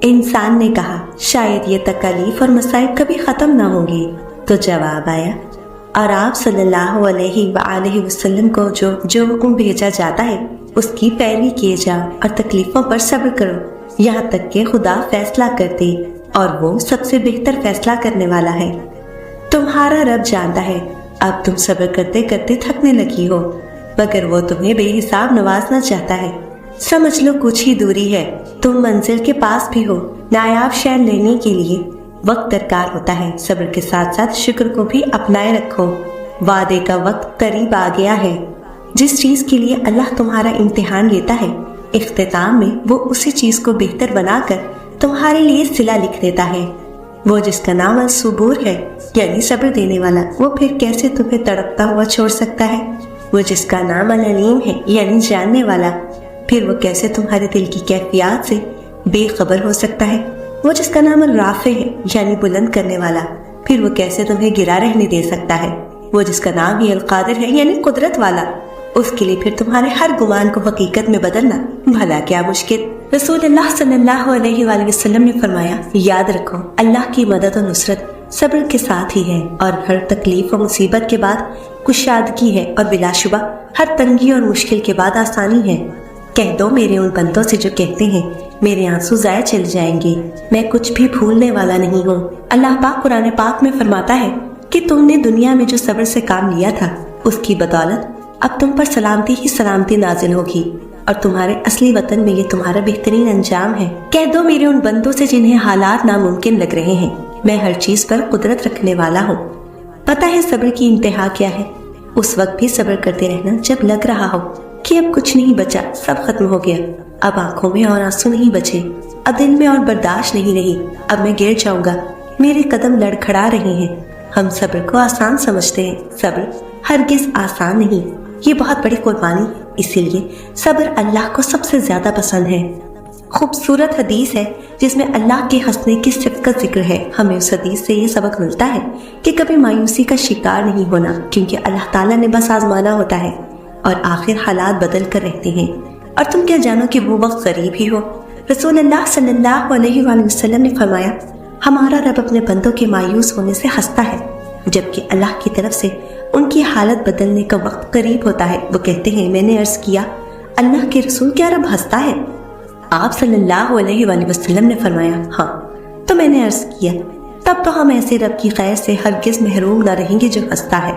इंसान ने कहा, शायद ये तकलीफ और मसाइब कभी ख़त्म ना होंगे। तो जवाब आया, और आप सल्लल्लाहु अलैहि वसल्लम को जो हुक्म भेजा जाता है उसकी पैरवी किए जाओ और तकलीफों पर सब्र करो, यहाँ तक कि खुदा फैसला कर दे और वो सबसे बेहतर फैसला करने वाला है। तुम्हारा रब जानता है अब तुम सब्र करते करते थकने लगी हो, मगर वो तुम्हें बेहिसाब नवाजना चाहता है। समझ लो कुछ ही दूरी है, तुम मंजिल के पास भी हो। नायाब शय लेने के लिए वक्त दरकार होता है, सब्र के साथ साथ शुक्र को भी अपनाए रखो। वादे का वक्त करीब आ गया है। जिस चीज के लिए अल्लाह तुम्हारा इम्तिहान लेता है, इख्तिताम में वो उसी चीज को बेहतर बनाकर तुम्हारे लिए सिला लिख देता है। वो जिसका नाम अल-सुबूर है यानी सब्र देने वाला, वो फिर कैसे तुम्हें तड़पता हुआ छोड़ सकता है। वो जिसका नाम अल-अलीम है यानी जानने वाला, फिर वो कैसे तुम्हारे दिल की कैफियत से बेखबर हो सकता है। वो जिसका नाम अल-राफ़े है यानी बुलंद करने वाला, फिर वो कैसे तुम्हें गिरा रहने दे सकता है। वो जिसका नाम ही अल-कादिर है यानी कुदरत वाला, उसके लिए फिर तुम्हारे हर गुमान को हकीकत में बदलना भला क्या मुश्किल। रसूलुल्लाह सल्लल्लाहु अलैहि वसल्लम ने फरमाया, याद रखो अल्लाह की मदद और नुसरत सब्र के साथ ही है, और हर तकलीफ और मुसीबत के बाद कुशादगी है, और बिलाशुबा हर तंगी और मुश्किल के बाद आसानी है। कह दो मेरे उन बंदों से जो कहते हैं मेरे आंसू जाया चल जाएंगे, मैं कुछ भी भूलने वाला नहीं हूँ। अल्लाह पाक कुरान पाक में फरमाता है कि तुमने दुनिया में जो सब्र से काम लिया था उसकी बदौलत अब तुम पर सलामती ही सलामती नाजिल होगी, और तुम्हारे असली वतन में ये तुम्हारा बेहतरीन अंजाम है। कह दो मेरे उन बंदों से जिन्हें हालात नामुमकिन लग रहे हैं, मैं हर चीज पर कुदरत रखने वाला हूँ। पता है सब्र की इंतहा क्या है? उस वक्त भी सब्र करते रहना जब लग रहा हो कि अब कुछ नहीं बचा, सब खत्म हो गया, अब आंखों में और आंसू नहीं बचे, अब दिल में और बर्दाश्त नहीं रही, अब मैं गिर जाऊंगा, मेरे कदम लड़खड़ा रहे हैं। हम सब्र को आसान समझते हैं, सब्र हरगिज आसान नहीं, ये बहुत बड़ी कुर्बानी है, इसीलिए सब्र अल्लाह को सबसे ज्यादा पसंद है। खूबसूरत हदीस है जिसमें अल्लाह के हंसने की सिफ़त का जिक्र है। हमें उस हदीस से ये सबक मिलता है कि कभी मायूसी का शिकार नहीं होना, क्योंकि अल्लाह ताला ने बस आजमाना होता है और आखिर हालात बदल कर रहते हैं, और तुम क्या जानो कि वो वक्त करीब ही हो। रसूलुल्लाह सल्लल्लाहु अलैहि वसल्लम ने फरमाया, हमारा रब अपने बंदों के मायूस होने से हंसता है, जबकि अल्लाह की तरफ से उनकी हालत बदलने का वक्त करीब होता है। वो कहते हैं, मैंने अर्ज किया, अल्लाह के रसूल क्या रब हंसता है? आप सल्लल्लाहु अलैहि वसल्लम ने फरमाया, हाँ। तो मैंने अर्ज किया, तब तो हम ऐसे रब की खैर से हरगिज महरूम न रहेंगे जो हंसता है।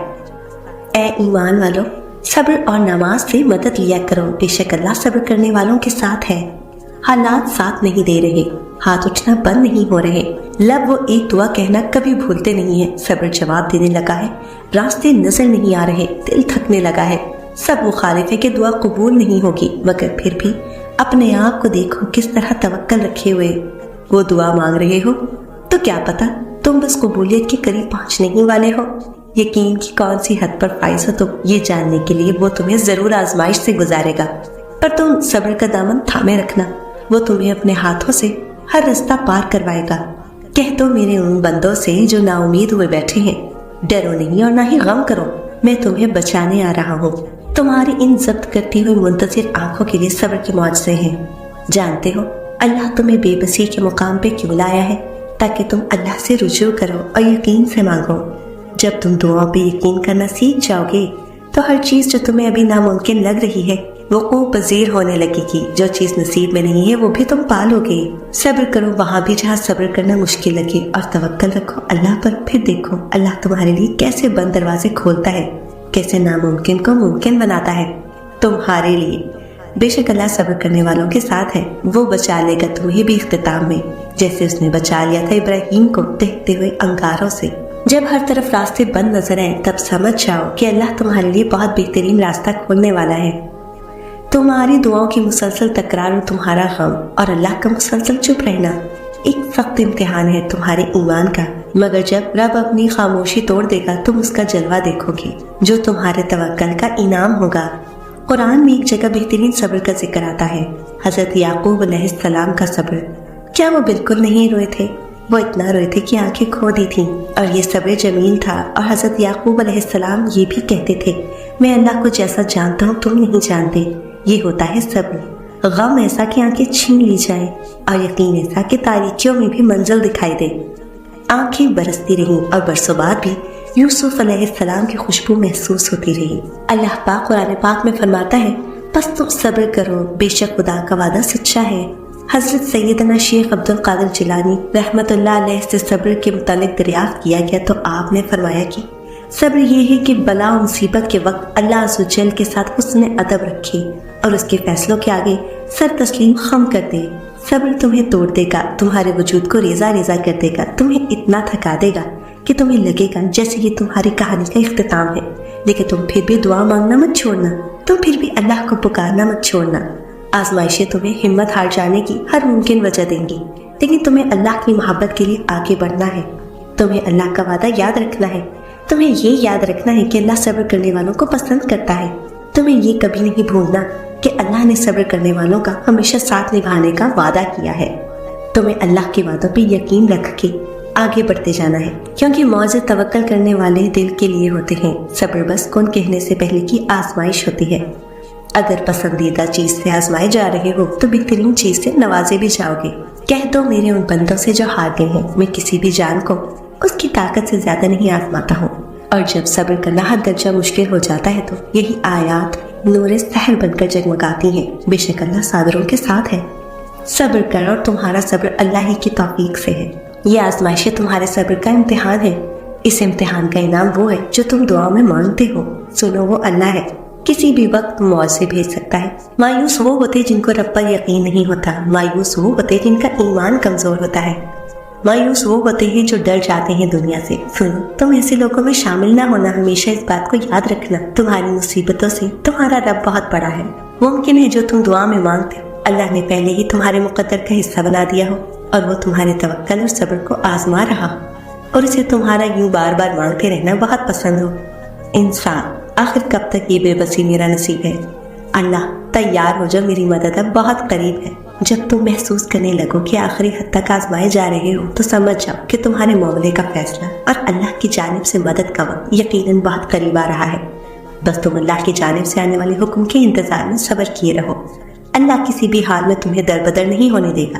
ए ईमान वालों, सब्र और नमाज से मदद लिया करो, बेशक अल्लाह सब्र करने वालों के साथ है। हालात साथ नहीं दे रहे, हाथ उठना बंद नहीं हो रहे, लब वो एक दुआ कहना कभी भूलते नहीं है, सब्र जवाब देने लगा है, रास्ते नजर नहीं आ रहे, दिल थकने लगा है, सब मुखालिफ है कि दुआ कबूल नहीं होगी, मगर फिर भी अपने आप को देखो किस तरह तवक्कल रखे हुए वो दुआ मांग रहे हो। तो क्या पता तुम बस कबूलियत के करीब पहुंचने ही वाले हो। यकीन की कौन सी हद पर फाइज हो तुम, ये जानने के लिए वो तुम्हें जरूर आजमाइश से गुजारेगा, पर तुम सब्र का दामन थामे रखना, वो तुम्हें अपने हाथों से हर रास्ता पार करवाएगा। कह दो मेरे उन बंदों से जो नाउमीद हुए बैठे हैं, डरो नहीं और ना ही गम करो, मैं तुम्हें बचाने आ रहा हूँ। तुम्हारी इन जब्त करती हुई मुंतजिर आंखों के लिए सब्र के मुआवजे हैं। जानते हो अल्लाह तुम्हें बेबसी के मुकाम पे क्यों लाया है? ताकि तुम अल्लाह से रुजू करो और यकीन से मांगो। जब तुम दुआओं पे यकीन करना सीख जाओगे तो हर चीज जो तुम्हें अभी नामुमकिन लग रही है वो पज़ीर होने लगेगी। जो चीज नसीब में नहीं है वो भी तुम पालोगे। सब्र करो वहां भी जहाँ सब्र करना मुश्किल लगे, और तवक्कल रखो अल्लाह पर। फिर देखो अल्लाह तुम्हारे लिए कैसे बंद दरवाजे खोलता है, कैसे नामुमकिन को मुमकिन बनाता है तुम्हारे लिए। बेशक अल्लाह सब्र करने वालों के साथ है, वो बचा लेगा तुम्हें भी इख्तिताम में, जैसे उसने बचा लिया था इब्राहीम को दहते हुए अंगारों से। जब हर तरफ रास्ते बंद नजर आए तब समझ जाओ कि अल्लाह तुम्हारे लिए बहुत बेहतरीन रास्ता खोलने वाला है। तुम्हारी दुआओं की मुसलसल तकरार और तुम्हारा गम और अल्लाह का मुसलसल चुप रहना एक सख्त इम्तिहान है तुम्हारे ईमान का, मगर जब रब अपनी खामोशी तोड़ देगा तुम उसका जलवा देखोगे जो तुम्हारे तवक्कल का इनाम होगा। कुरान में एक जगह बेहतरीन सब्र का जिक्र आता है, हजरत याकूब अलैहिस्सलाम का सब्र। क्या वो बिल्कुल नहीं रोए थे? वो इतना रोए थे कि आंखें खो दी थीं, और ये सब्र जमील था। और हजरत याकूब अलैहिस्सलाम ये भी कहते थे, मैं अल्लाह को जैसा जानता हूँ तुम नहीं जानते, ये होता है सब्र। غم ایسا کہ آنکھیں چھین لی جائیں اور یقین ایسا کہ تاریکیوں میں بھی منزل دکھائی دے۔ آنکھیں برستی رہیں اور برسوں بعد بھی یوسف علیہ السلام کی خوشبو محسوس ہوتی رہی۔ اللہ پاک قرآن پاک میں فرماتا ہے بس تم صبر کرو، بے شک خدا کا وعدہ سچا ہے۔ حضرت سیدنا شیخ عبد القادر جیلانی رحمت اللہ علیہ سے صبر کے متعلق دریافت کیا گیا تو آپ نے فرمایا کہ صبر یہ ہے کہ بلا و مصیبت کے وقت اللہ عز و جل کے ساتھ حسن ادب رکھے اور اس کے فیصلوں کے آگے سر تسلیم خم کر دے۔ صبر تمہیں توڑ دے گا، تمہارے وجود کو ریزہ ریزہ کر دے گا، تمہیں اتنا تھکا دے گا کہ تمہیں لگے گا جیسے یہ تمہاری کہانی کا اختتام ہے، لیکن تم پھر بھی دعا مانگنا مت چھوڑنا، تم پھر بھی اللہ کو پکارنا مت چھوڑنا۔ آزمائشیں تمہیں ہمت ہار جانے کی ہر ممکن وجہ دیں گی، لیکن تمہیں اللہ کی محبت کے لیے آگے بڑھنا ہے، تمہیں اللہ کا وعدہ یاد رکھنا ہے، تمہیں یہ یاد رکھنا ہے کہ اللہ صبر کرنے والوں کو پسند کرتا ہے، تمہیں یہ کبھی نہیں بھولنا کہ اللہ نے صبر کرنے والوں کا ہمیشہ ساتھ نبھانے کا وعدہ کیا ہے۔ تمہیں اللہ کے وعدوں پہ یقین رکھ کے آگے بڑھتے جانا ہے، کیونکہ معجزے توکل کرنے والے دل کے لیے ہوتے ہیں۔ صبر بس کن کہنے سے پہلے کی آزمائش ہوتی ہے۔ اگر پسندیدہ چیز سے آزمائے جا رہے ہو تو بہترین چیز سے نوازے بھی جاؤ گے۔ کہہ دو میرے ان بندوں سے جو ہار گئے ہیں، میں کسی بھی جان کو اس کی طاقت سے زیادہ نہیں آزماتا ہوں۔ اور جب صبر کرنا حد درجہ مشکل ہو جاتا ہے تو یہی آیات نور سحر بن کر جگمگاتی ہیں۔ بے شک اللہ صابروں کے ساتھ ہے۔ صبر کرو اور تمہارا صبر اللہ ہی کی توفیق سے ہے۔ یہ آزمائشیں تمہارے صبر کا امتحان ہے۔ اس امتحان کا انعام وہ ہے جو تم دعا میں مانگتے ہو۔ سنو وہ اللہ ہے، کسی بھی وقت معاوضے بھیج سکتا ہے۔ مایوس وہ ہوتے جن کو رب پر یقین نہیں ہوتا، مایوس وہ ہوتے جن کا ایمان کمزور ہوتا ہے، مایوس وہ ہوتے ہیں جو ڈر جاتے ہیں دنیا سے۔ سنو تم ایسے لوگوں میں شامل نہ ہونا، ہمیشہ اس بات کو یاد رکھنا تمہاری مصیبتوں سے تمہارا رب بہت بڑا ہے۔ ممکن ہے جو تم دعا میں مانگتے ہو اللہ نے پہلے ہی تمہارے مقدر کا حصہ بنا دیا ہو، اور وہ تمہارے توکل اور صبر کو آزما رہا ہو، اور اسے تمہارا یوں بار بار مانگتے رہنا بہت پسند ہو۔ انسان آخر کب تک یہ بے بسی میرا نصیب ہے؟ اللہ تیار ہو جو میری مدد اب بہت قریب ہے۔ جب تم محسوس کرنے لگو کہ آخری حد تک آزمائے جا رہے ہو تو سمجھ جاؤ کہ تمہارے معاملے کا فیصلہ اور اللہ کی جانب سے مدد کا وقت یقیناً بہت قریب آ رہا ہے۔ بس تم اللہ کی جانب سے آنے والے حکم کے انتظار میں صبر کیے رہو۔ اللہ کسی بھی حال میں تمہیں در بدر نہیں ہونے دے گا۔